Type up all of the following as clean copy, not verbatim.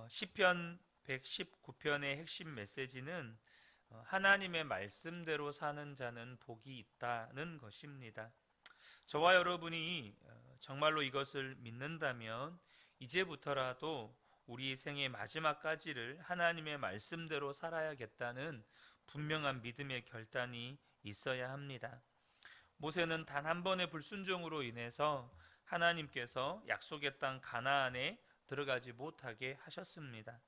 시편 119편의 핵심 메시지는 하나님의 말씀대로 사는 자는 복이 있다는 것입니다. 저와 여러분이 정말로 이것을 믿는다면 이제부터라도 우리 생의 마지막까지를 하나님의 말씀대로 살아야겠다는 분명한 믿음의 결단이 있어야 합니다. 모세는 단 한 번의 불순종으로 인해서 하나님께서 약속의 땅 가나안에 들어가지 못하게 하셨습니다.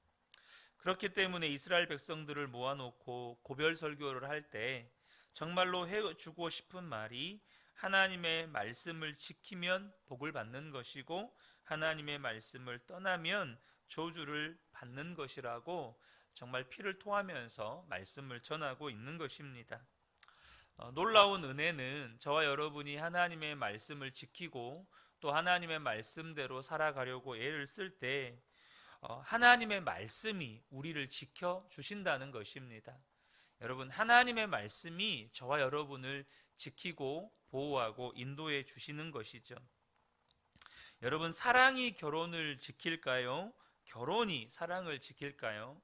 그렇기 때문에 이스라엘 백성들을 모아놓고 고별 설교를 할 때 정말로 해주고 싶은 말이 하나님의 말씀을 지키면 복을 받는 것이고 하나님의 말씀을 떠나면 저주를 받는 것이라고 정말 피를 토하면서 말씀을 전하고 있는 것입니다. 놀라운 은혜는 저와 여러분이 하나님의 말씀을 지키고 또 하나님의 말씀대로 살아가려고 애를 쓸때 하나님의 말씀이 우리를 지켜주신다는 것입니다. 여러분, 하나님의 말씀이 저와 여러분을 지키고 보호하고 인도해 주시는 것이죠. 여러분, 사랑이 결혼을 지킬까요? 결혼이 사랑을 지킬까요?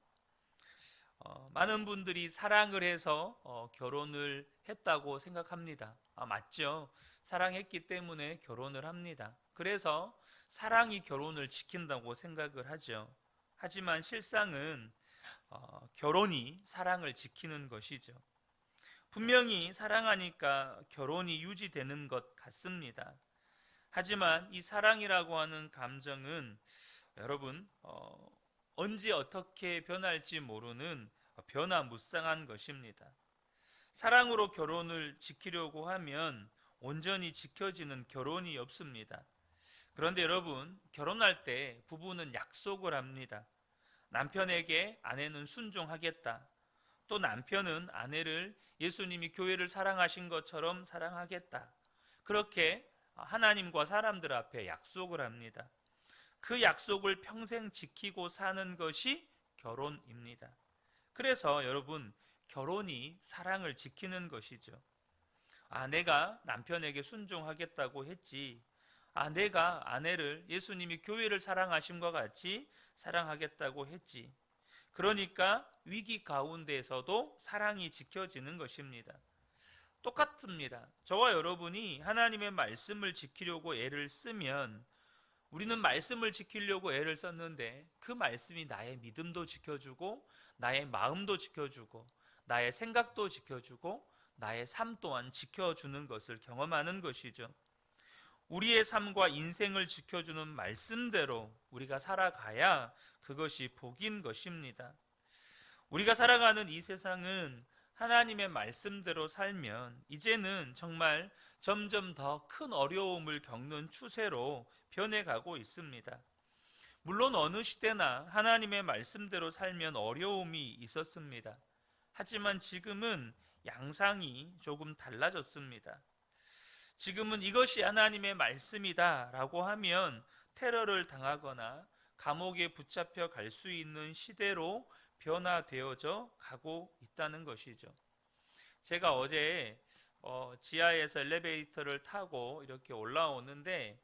많은 분들이 사랑을 해서 결혼을 했다고 생각합니다. 맞죠? 사랑했기 때문에 결혼을 합니다. 그래서 사랑이 결혼을 지킨다고 생각을 하죠. 하지만 실상은 결혼이 사랑을 지키는 것이죠. 분명히 사랑하니까 결혼이 유지되는 것 같습니다. 하지만 이 사랑이라고 하는 감정은 여러분 언제 어떻게 변할지 모르는 변화무쌍한 것입니다. 사랑으로 결혼을 지키려고 하면 온전히 지켜지는 결혼이 없습니다. 그런데 여러분, 결혼할 때 부부는 약속을 합니다. 남편에게 아내는 순종하겠다. 또 남편은 아내를 예수님이 교회를 사랑하신 것처럼 사랑하겠다. 그렇게 하나님과 사람들 앞에 약속을 합니다. 그 약속을 평생 지키고 사는 것이 결혼입니다. 그래서 여러분, 결혼이 사랑을 지키는 것이죠. 내가 남편에게 순종하겠다고 했지. 내가 아내를 예수님이 교회를 사랑하심과 같이 사랑하겠다고 했지. 그러니까 위기 가운데에서도 사랑이 지켜지는 것입니다. 똑같습니다. 저와 여러분이 하나님의 말씀을 지키려고 애를 쓰면 우리는 말씀을 지키려고 애를 썼는데 그 말씀이 나의 믿음도 지켜주고 나의 마음도 지켜주고 나의 생각도 지켜주고 나의 삶 또한 지켜주는 것을 경험하는 것이죠. 우리의 삶과 인생을 지켜주는 말씀대로 우리가 살아가야 그것이 복인 것입니다. 우리가 살아가는 이 세상은 하나님의 말씀대로 살면 이제는 정말 점점 더 큰 어려움을 겪는 추세로 변해가고 있습니다. 물론 어느 시대나 하나님의 말씀대로 살면 어려움이 있었습니다. 하지만 지금은 양상이 조금 달라졌습니다. 지금은 이것이 하나님의 말씀이다 라고 하면 테러를 당하거나 감옥에 붙잡혀 갈 수 있는 시대로 변화되어져 가고 있다는 것이죠. 제가 어제 지하에서 엘리베이터를 타고 이렇게 올라오는데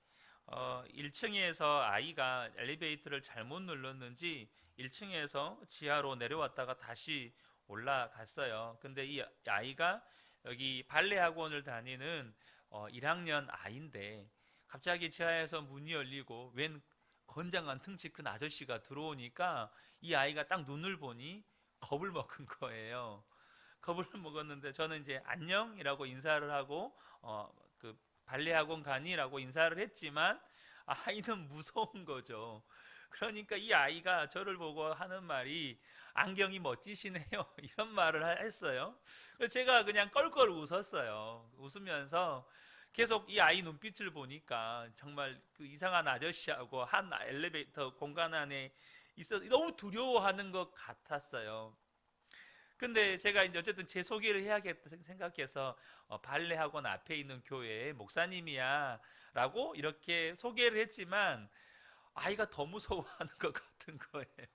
1층에서 아이가 엘리베이터를 잘못 눌렀는지 1층에서 지하로 내려왔다가 다시 올라갔어요. 근데 이 아이가 여기 발레 학원을 다니는 1학년 아이인데 갑자기 지하에서 문이 열리고 웬 건장한 등치 큰 아저씨가 들어오니까 이 아이가 딱 눈을 보니 겁을 먹은 거예요. 겁을 먹었는데 저는 이제 안녕이라고 인사를 하고 그 발레 학원 가니라고 인사를 했지만 아이는 무서운 거죠. 그러니까 이 아이가 저를 보고 하는 말이 안경이 멋지시네요 이런 말을 했어요. 그래서 제가 그냥 껄껄 웃었어요. 웃으면서 계속 이 아이 눈빛을 보니까 정말 그 이상한 아저씨하고 한 엘리베이터 공간 안에 있어서 너무 두려워하는 것 같았어요. 근데 제가 이제 어쨌든 제 소개를 해야겠다 생각해서 발레 학원 앞에 있는 교회의 목사님이야 라고 이렇게 소개를 했지만 아이가 더 무서워하는 것 같은 거예요.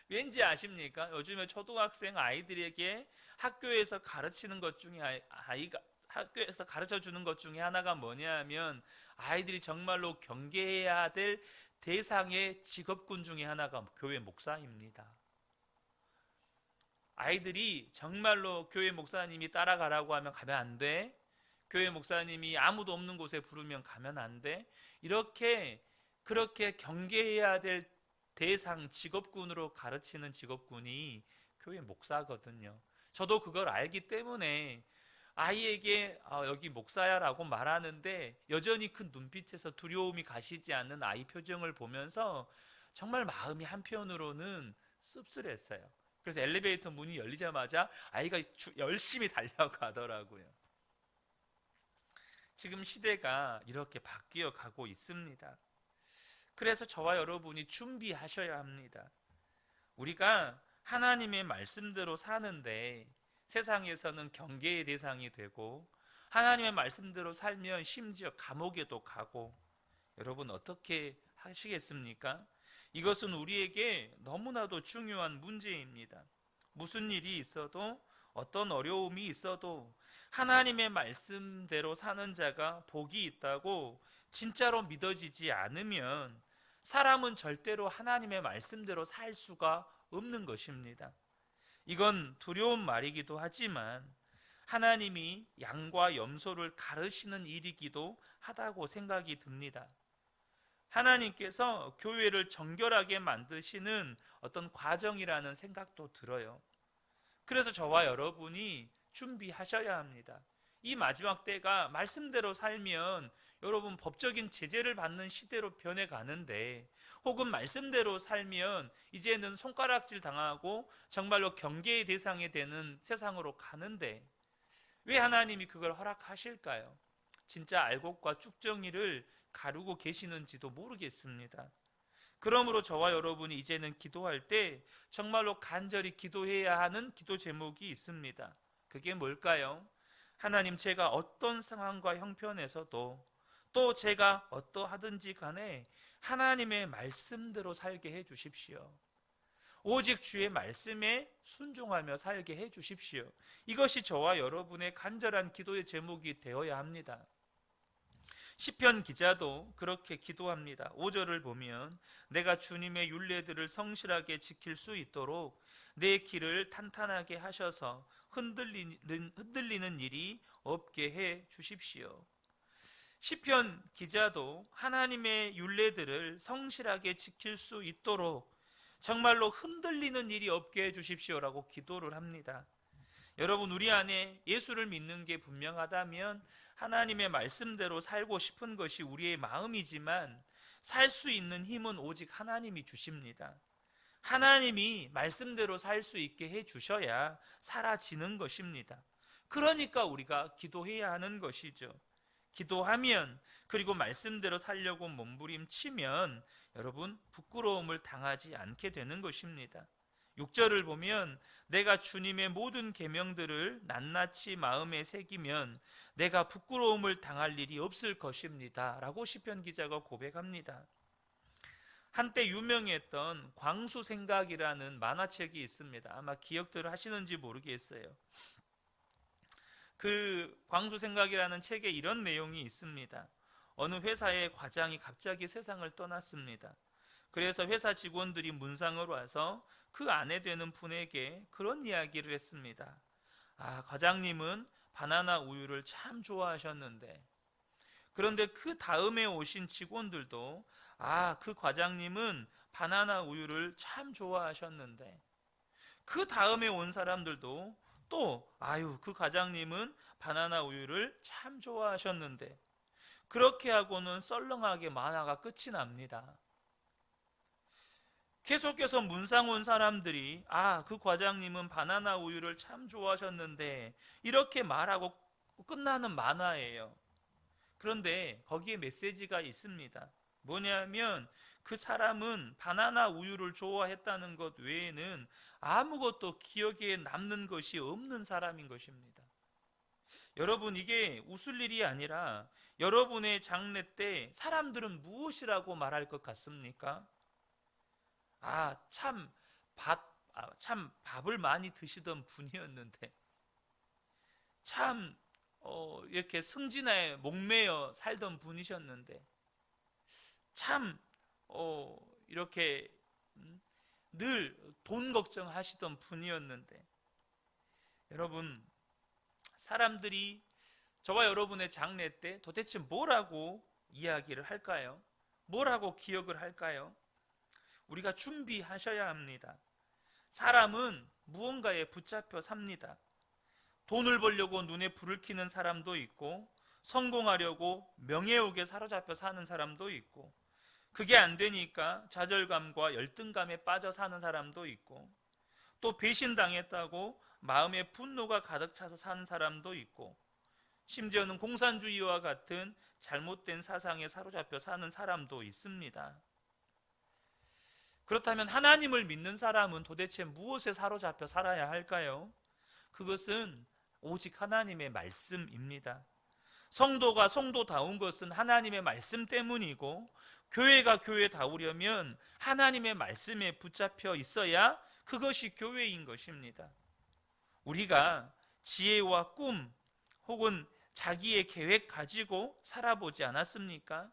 왠지 아십니까? 요즘에 초등학생 아이들에게 학교에서 가르치는 것 중에 아이가 학교에서 가르쳐 주는 것 중에 하나가 뭐냐 하면 아이들이 정말로 경계해야 될 대상의 직업군 중에 하나가 교회 목사입니다. 아이들이 정말로 교회 목사님이 따라가라고 하면 가면 안 돼. 교회 목사님이 아무도 없는 곳에 부르면 가면 안 돼. 그렇게 경계해야 될 대상 직업군으로 가르치는 직업군이 교회 목사거든요. 저도 그걸 알기 때문에 아이에게 여기 목사야라고 말하는데 여전히 그 눈빛에서 두려움이 가시지 않는 아이 표정을 보면서 정말 마음이 한편으로는 씁쓸했어요. 그래서 엘리베이터 문이 열리자마자 아이가 열심히 달려가더라고요. 지금 시대가 이렇게 바뀌어 가고 있습니다. 그래서 저와 여러분이 준비하셔야 합니다. 우리가 하나님의 말씀대로 사는데 세상에서는 경계의 대상이 되고 하나님의 말씀대로 살면 심지어 감옥에도 가고, 여러분 어떻게 하시겠습니까? 이것은 우리에게 너무나도 중요한 문제입니다. 무슨 일이 있어도 어떤 어려움이 있어도 하나님의 말씀대로 사는 자가 복이 있다고 진짜로 믿어지지 않으면 사람은 절대로 하나님의 말씀대로 살 수가 없는 것입니다. 이건 두려운 말이기도 하지만 하나님이 양과 염소를 가르시는 일이기도 하다고 생각이 듭니다. 하나님께서 교회를 정결하게 만드시는 어떤 과정이라는 생각도 들어요. 그래서 저와 여러분이 준비하셔야 합니다. 이 마지막 때가 말씀대로 살면 여러분 법적인 제재를 받는 시대로 변해가는데, 혹은 말씀대로 살면 이제는 손가락질 당하고 정말로 경계의 대상이 되는 세상으로 가는데 왜 하나님이 그걸 허락하실까요? 진짜 알곡과 쭉정이를 가르고 계시는지도 모르겠습니다. 그러므로 저와 여러분이 이제는 기도할 때 정말로 간절히 기도해야 하는 기도 제목이 있습니다. 그게 뭘까요? 하나님, 제가 어떤 상황과 형편에서도 또 제가 어떠하든지 간에 하나님의 말씀대로 살게 해 주십시오. 오직 주의 말씀에 순종하며 살게 해 주십시오. 이것이 저와 여러분의 간절한 기도의 제목이 되어야 합니다. 시편 기자도 그렇게 기도합니다. 5절을 보면 내가 주님의 율례들을 성실하게 지킬 수 있도록 내 길을 탄탄하게 하셔서 흔들리는 일이 없게 해 주십시오. 시편 기자도 하나님의 율례들을 성실하게 지킬 수 있도록 정말로 흔들리는 일이 없게 해 주십시오라고 기도를 합니다. 여러분, 우리 안에 예수를 믿는 게 분명하다면 하나님의 말씀대로 살고 싶은 것이 우리의 마음이지만 살 수 있는 힘은 오직 하나님이 주십니다. 하나님이 말씀대로 살 수 있게 해 주셔야 사라지는 것입니다. 그러니까 우리가 기도해야 하는 것이죠. 기도하면, 그리고 말씀대로 살려고 몸부림치면 여러분 부끄러움을 당하지 않게 되는 것입니다. 6절을 보면 내가 주님의 모든 계명들을 낱낱이 마음에 새기면 내가 부끄러움을 당할 일이 없을 것입니다 라고 시편 기자가 고백합니다. 한때 유명했던 광수생각이라는 만화책이 있습니다. 아마 기억들을 하시는지 모르겠어요. 그 광수생각이라는 책에 이런 내용이 있습니다. 어느 회사의 과장이 갑자기 세상을 떠났습니다. 그래서 회사 직원들이 문상을 와서 그 아내 되는 분에게 그런 이야기를 했습니다. 과장님은 바나나 우유를 참 좋아하셨는데, 그런데 그 다음에 오신 직원들도 그 과장님은 바나나 우유를 참 좋아하셨는데, 그 다음에 온 사람들도 또 그 과장님은 바나나 우유를 참 좋아하셨는데, 그렇게 하고는 썰렁하게 만화가 끝이 납니다. 계속해서 문상 온 사람들이 그 과장님은 바나나 우유를 참 좋아하셨는데 이렇게 말하고 끝나는 만화예요. 그런데 거기에 메시지가 있습니다. 뭐냐면 그 사람은 바나나 우유를 좋아했다는 것 외에는 아무것도 기억에 남는 것이 없는 사람인 것입니다. 여러분, 이게 웃을 일이 아니라 여러분의 장래 때 사람들은 무엇이라고 말할 것 같습니까? 참 밥을 많이 드시던 분이었는데, 참 이렇게 승진에 목매여 살던 분이셨는데, 참 이렇게 늘 돈 걱정하시던 분이었는데, 여러분, 사람들이 저와 여러분의 장례 때 도대체 뭐라고 이야기를 할까요? 뭐라고 기억을 할까요? 우리가 준비하셔야 합니다. 사람은 무언가에 붙잡혀 삽니다. 돈을 벌려고 눈에 불을 켜는 사람도 있고, 성공하려고 명예욕에 사로잡혀 사는 사람도 있고, 그게 안 되니까 좌절감과 열등감에 빠져 사는 사람도 있고, 또 배신당했다고 마음에 분노가 가득 차서 사는 사람도 있고, 심지어는 공산주의와 같은 잘못된 사상에 사로잡혀 사는 사람도 있습니다. 그렇다면 하나님을 믿는 사람은 도대체 무엇에 사로잡혀 살아야 할까요? 그것은 오직 하나님의 말씀입니다. 성도가 성도다운 것은 하나님의 말씀 때문이고, 교회가 교회다우려면 하나님의 말씀에 붙잡혀 있어야 그것이 교회인 것입니다. 우리가 지혜와 꿈 혹은 자기의 계획 가지고 살아보지 않았습니까?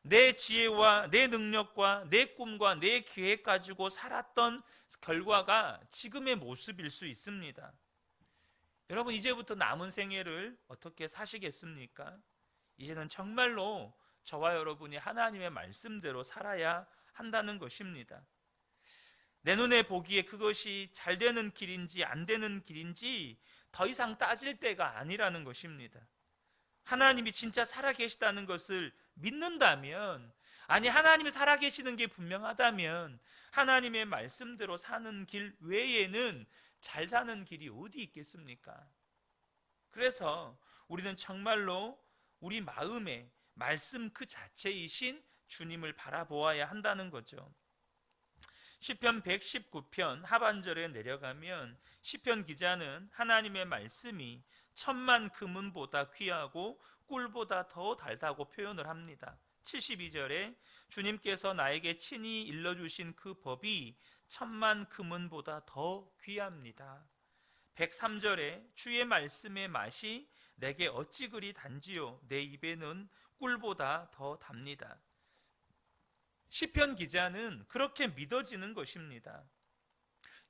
내 지혜와 내 능력과 내 꿈과 내 계획 가지고 살았던 결과가 지금의 모습일 수 있습니다. 여러분, 이제부터 남은 생애를 어떻게 사시겠습니까? 이제는 정말로 저와 여러분이 하나님의 말씀대로 살아야 한다는 것입니다. 내 눈에 보기에 그것이 잘 되는 길인지 안 되는 길인지 더 이상 따질 때가 아니라는 것입니다. 하나님이 진짜 살아계시다는 것을 믿는다면, 아니 하나님이 살아계시는 게 분명하다면 하나님의 말씀대로 사는 길 외에는 잘 사는 길이 어디 있겠습니까? 그래서 우리는 정말로 우리 마음에 말씀 그 자체이신 주님을 바라보아야 한다는 거죠. 시편 119편 하반절에 내려가면 시편 기자는 하나님의 말씀이 천만 금은보다 귀하고 꿀보다 더 달다고 표현을 합니다. 72절에 주님께서 나에게 친히 일러주신 그 법이 천만 금은보다 더 귀합니다. 103절에 주의 말씀의 맛이 내게 어찌 그리 단지요, 내 입에는 꿀보다 더 답니다. 시편 기자는 그렇게 믿어지는 것입니다.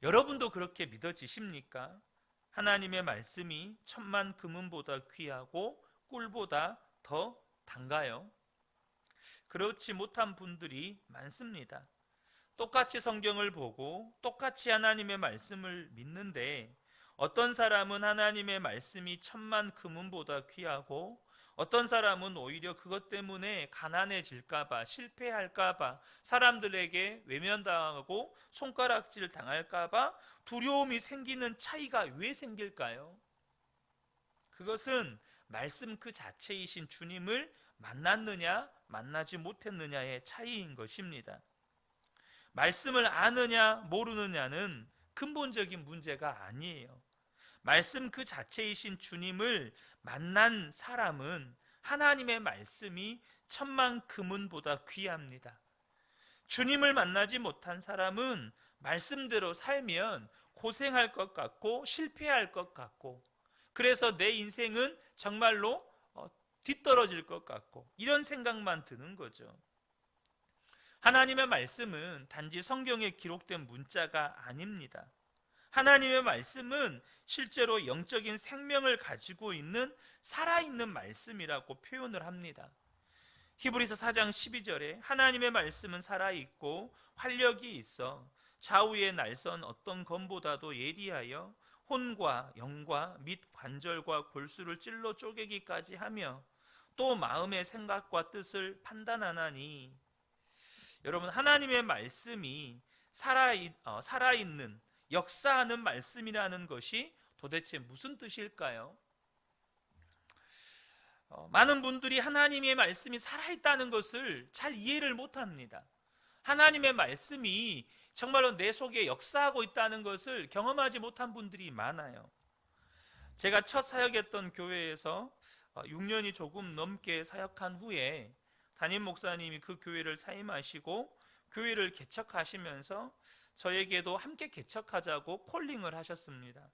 여러분도 그렇게 믿어지십니까? 하나님의 말씀이 천만 금은보다 귀하고 꿀보다 더 단가요? 그렇지 못한 분들이 많습니다. 똑같이 성경을 보고 똑같이 하나님의 말씀을 믿는데, 어떤 사람은 하나님의 말씀이 천만 금은보다 귀하고, 어떤 사람은 오히려 그것 때문에 가난해질까봐, 실패할까봐, 사람들에게 외면당하고 손가락질 당할까봐 두려움이 생기는 차이가 왜 생길까요? 그것은 말씀 그 자체이신 주님을 만났느냐 만나지 못했느냐의 차이인 것입니다. 말씀을 아느냐 모르느냐는 근본적인 문제가 아니에요. 말씀 그 자체이신 주님을 만난 사람은 하나님의 말씀이 천만 금은보다 귀합니다. 주님을 만나지 못한 사람은 말씀대로 살면 고생할 것 같고 실패할 것 같고, 그래서 내 인생은 정말로 뒤떨어질 것 같고, 이런 생각만 드는 거죠. 하나님의 말씀은 단지 성경에 기록된 문자가 아닙니다. 하나님의 말씀은 실제로 영적인 생명을 가지고 있는 살아있는 말씀이라고 표현을 합니다. 히브리서 4장 12절에 하나님의 말씀은 살아있고 활력이 있어 좌우의 날선 어떤 검보다도 예리하여 혼과 영과 및 관절과 골수를 찔러 쪼개기까지 하며 또 마음의 생각과 뜻을 판단하나니. 여러분, 하나님의 말씀이 살아있는 역사하는 말씀이라는 것이 도대체 무슨 뜻일까요? 많은 분들이 하나님의 말씀이 살아있다는 것을 잘 이해를 못합니다. 하나님의 말씀이 정말로 내 속에 역사하고 있다는 것을 경험하지 못한 분들이 많아요. 제가 첫 사역했던 교회에서 6년이 조금 넘게 사역한 후에 담임 목사님이 그 교회를 사임하시고 교회를 개척하시면서 저에게도 함께 개척하자고 콜링을 하셨습니다.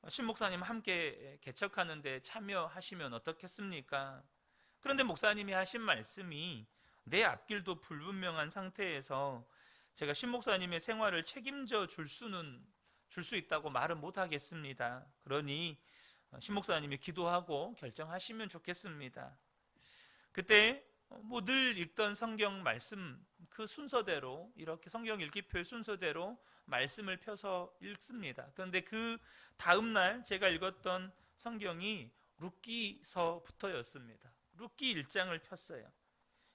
신 목사님 함께 개척하는데 참여하시면 어떻겠습니까? 그런데 목사님이 하신 말씀이 내 앞길도 불분명한 상태에서 제가 신 목사님의 생활을 책임져 줄 수 있다고 말은 못 하겠습니다. 그러니 신 목사님이 기도하고 결정하시면 좋겠습니다. 그때 늘 읽던 성경 말씀 그 순서대로, 이렇게 성경 읽기표의 순서대로 말씀을 펴서 읽습니다. 그런데 그 다음날 제가 읽었던 성경이 룻기서부터였습니다. 룻기 1장을 폈어요.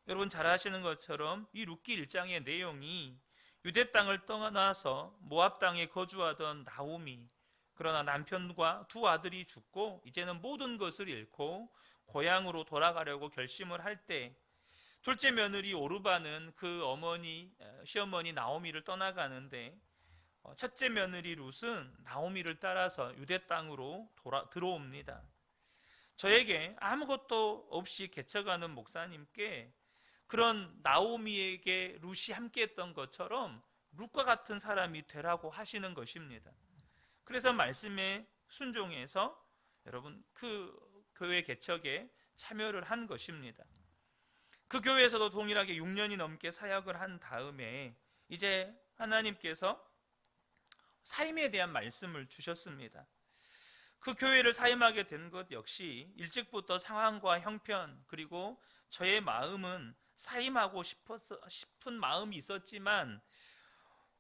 여러분 잘 아시는 것처럼 이 룻기 1장의 내용이 유대 땅을 떠나서 모압 땅에 거주하던 나오미, 그러나 남편과 두 아들이 죽고 이제는 모든 것을 잃고 고향으로 돌아가려고 결심을 할 때, 둘째 며느리 오르바는 그 시어머니 나오미를 떠나가는데, 첫째 며느리 룻은 나오미를 따라서 유대 땅으로 들어옵니다. 저에게 아무것도 없이 개척하는 목사님께 그런 나오미에게 룻이 함께했던 것처럼 룻과 같은 사람이 되라고 하시는 것입니다. 그래서 말씀에 순종해서 여러분 그 교회 개척에 참여를 한 것입니다. 그 교회에서도 동일하게 6년이 넘게 사역을 한 다음에 이제 하나님께서 사임에 대한 말씀을 주셨습니다. 그 교회를 사임하게 된 것 역시 일찍부터 상황과 형편, 그리고 저의 마음은 사임하고 싶은 마음이 있었지만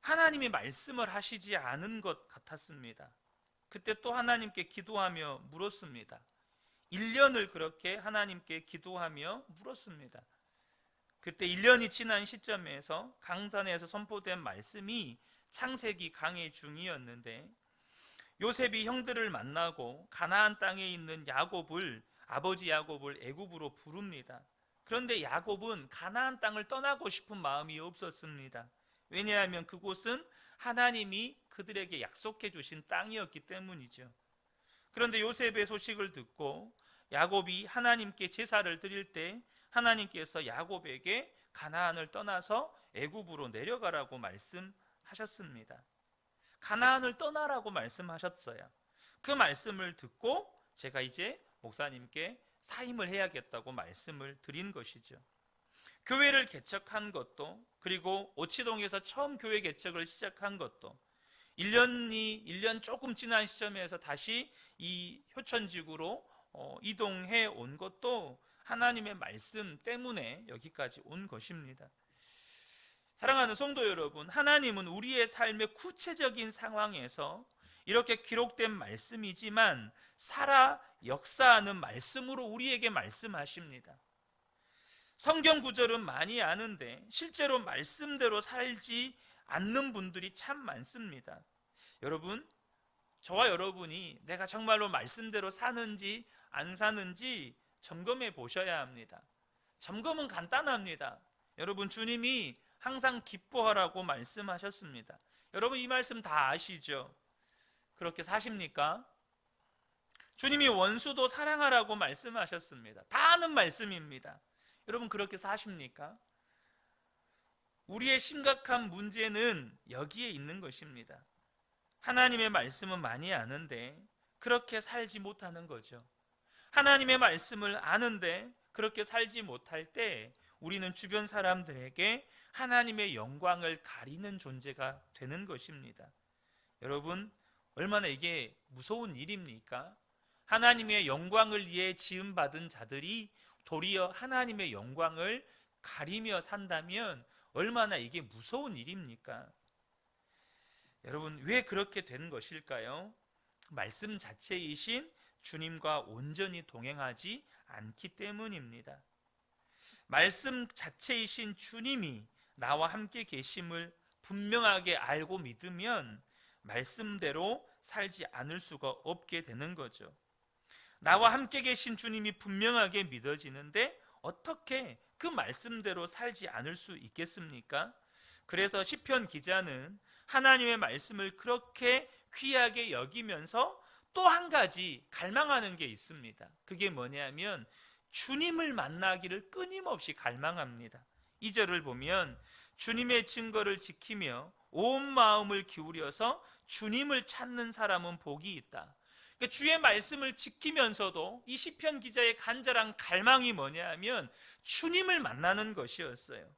하나님이 말씀을 하시지 않은 것 같았습니다. 그때 또 하나님께 기도하며 물었습니다. 1년을 그렇게 하나님께 기도하며 물었습니다. 그때 1년이 지난 시점에서 강단에서 선포된 말씀이 창세기 강해 중이었는데, 요셉이 형들을 만나고 가나안 땅에 있는 아버지 야곱을 애굽으로 부릅니다. 그런데 야곱은 가나안 땅을 떠나고 싶은 마음이 없었습니다. 왜냐하면 그곳은 하나님이 그들에게 약속해 주신 땅이었기 때문이죠. 그런데 요셉의 소식을 듣고 야곱이 하나님께 제사를 드릴 때 하나님께서 야곱에게 가나안을 떠나서 애굽으로 내려가라고 말씀하셨습니다. 가나안을 떠나라고 말씀하셨어요. 그 말씀을 듣고 제가 이제 목사님께 사임을 해야겠다고 말씀을 드린 것이죠. 교회를 개척한 것도, 그리고 오치동에서 처음 교회 개척을 시작한 것도 1년 조금 지난 시점에서 다시 이 효천지구로 이동해 온 것도 하나님의 말씀 때문에 여기까지 온 것입니다. 사랑하는 성도 여러분, 하나님은 우리의 삶의 구체적인 상황에서 이렇게 기록된 말씀이지만 살아 역사하는 말씀으로 우리에게 말씀하십니다. 성경 구절은 많이 아는데 실제로 말씀대로 살지 않는 분들이 참 많습니다. 여러분, 저와 여러분이 내가 정말로 말씀대로 사는지 안 사는지 점검해 보셔야 합니다. 점검은 간단합니다. 여러분, 주님이 항상 기뻐하라고 말씀하셨습니다. 여러분, 이 말씀 다 아시죠? 그렇게 사십니까? 주님이 원수도 사랑하라고 말씀하셨습니다. 다 아는 말씀입니다. 여러분, 그렇게 사십니까? 우리의 심각한 문제는 여기에 있는 것입니다. 하나님의 말씀은 많이 아는데 그렇게 살지 못하는 거죠. 하나님의 말씀을 아는데 그렇게 살지 못할 때 우리는 주변 사람들에게 하나님의 영광을 가리는 존재가 되는 것입니다. 여러분, 얼마나 이게 무서운 일입니까? 하나님의 영광을 위해 지음받은 자들이 도리어 하나님의 영광을 가리며 산다면 얼마나 이게 무서운 일입니까? 여러분, 왜 그렇게 된 것일까요? 말씀 자체이신 주님과 온전히 동행하지 않기 때문입니다. 말씀 자체이신 주님이 나와 함께 계심을 분명하게 알고 믿으면 말씀대로 살지 않을 수가 없게 되는 거죠. 나와 함께 계신 주님이 분명하게 믿어지는데 어떻게 그 말씀대로 살지 않을 수 있겠습니까? 그래서 시편 기자는 하나님의 말씀을 그렇게 귀하게 여기면서 또 한 가지 갈망하는 게 있습니다. 그게 뭐냐면 주님을 만나기를 끊임없이 갈망합니다. 2절을 보면 주님의 증거를 지키며 온 마음을 기울여서 주님을 찾는 사람은 복이 있다. 그러니까 주의 말씀을 지키면서도 이 시편 기자의 간절한 갈망이 뭐냐 하면 주님을 만나는 것이었어요.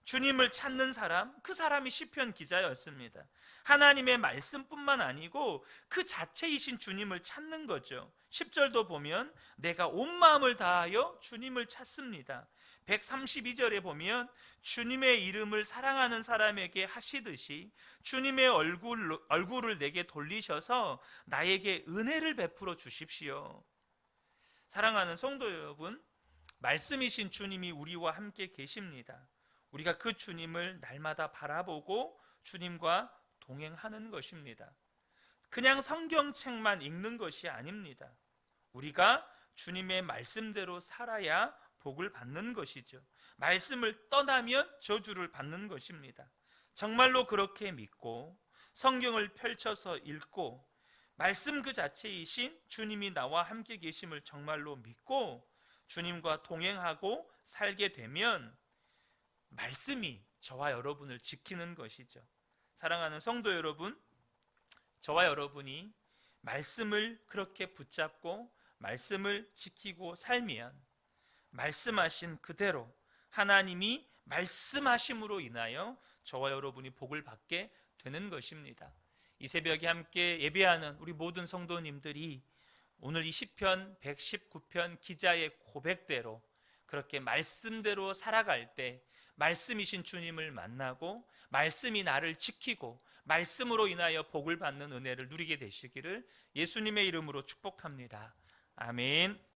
주님을 찾는 사람, 그 사람이 시편 기자였습니다. 하나님의 말씀뿐만 아니고 그 자체이신 주님을 찾는 거죠. 10절도 보면 내가 온 마음을 다하여 주님을 찾습니다. 132절에 보면 주님의 이름을 사랑하는 사람에게 하시듯이 주님의 얼굴을 내게 돌리셔서 나에게 은혜를 베풀어 주십시오. 사랑하는 성도 여러분, 말씀이신 주님이 우리와 함께 계십니다. 우리가 그 주님을 날마다 바라보고 주님과 동행하는 것입니다. 그냥 성경책만 읽는 것이 아닙니다. 우리가 주님의 말씀대로 살아야 복을 받는 것이죠. 말씀을 떠나면 저주를 받는 것입니다. 정말로 그렇게 믿고 성경을 펼쳐서 읽고 말씀 그 자체이신 주님이 나와 함께 계심을 정말로 믿고 주님과 동행하고 살게 되면 말씀이 저와 여러분을 지키는 것이죠. 사랑하는 성도 여러분, 저와 여러분이 말씀을 그렇게 붙잡고 말씀을 지키고 살면 말씀하신 그대로 하나님이 말씀하심으로 인하여 저와 여러분이 복을 받게 되는 것입니다. 이 새벽에 함께 예배하는 우리 모든 성도님들이 오늘 이 시편 119편 기자의 고백대로 그렇게 말씀대로 살아갈 때 말씀이신 주님을 만나고 말씀이 나를 지키고 말씀으로 인하여 복을 받는 은혜를 누리게 되시기를 예수님의 이름으로 축복합니다. 아멘.